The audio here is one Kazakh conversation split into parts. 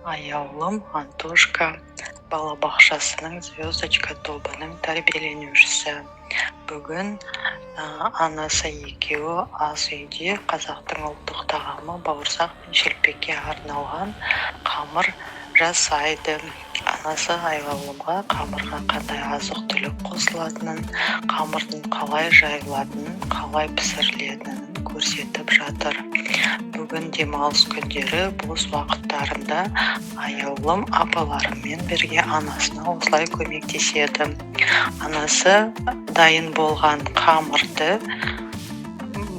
Аяулым Антошка балабақшасының звездочка тобының тәрбиеленушісі. Бүгін анасы екеуі ас үйде қазақтың ұлттық тағамы бауырсақ пен шелпекке арналған қамыр жасайды. Анасы Аяулымға қамырға қандай азық-түлік қосылатынын, қамырдың қалай жайылатынын, қалай пісірілетінін көрсетіп жатыр. Бүгін демалыс күндері бос уақыттарында Аяулым апаларымен бірге анасына осылай көмектеседі. Анасы дайын болған қамырды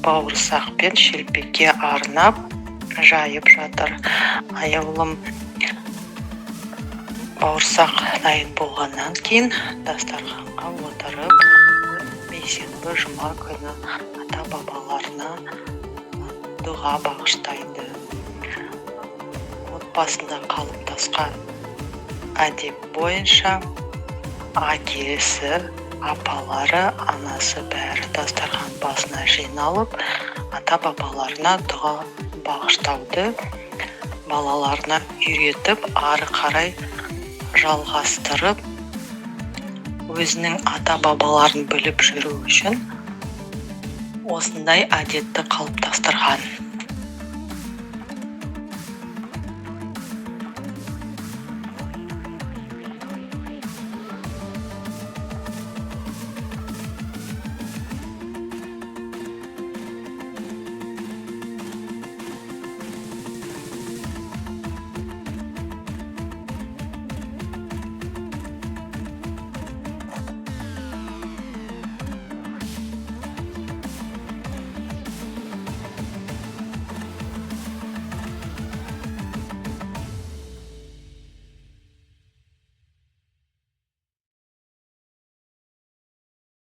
бауырсақ пен шелпекке арнап жайып жатыр. Аяулым бауырсақ дайын болғаннан кейін дастарханға отырып, бейсенбі жұма күні ата-бабаларына дұға бағыштайды. Отбасында қалыптасқан әдеп бойынша әкесі, апалары, анасы бәрі дастархан басына жиналып, ата-бабаларына дұға бағыштауды балаларына үйретіп, ары қарай жалғастырып, өзінің ата-бабаларын біліп жүру үшін осындай әдетті қалыптастырған.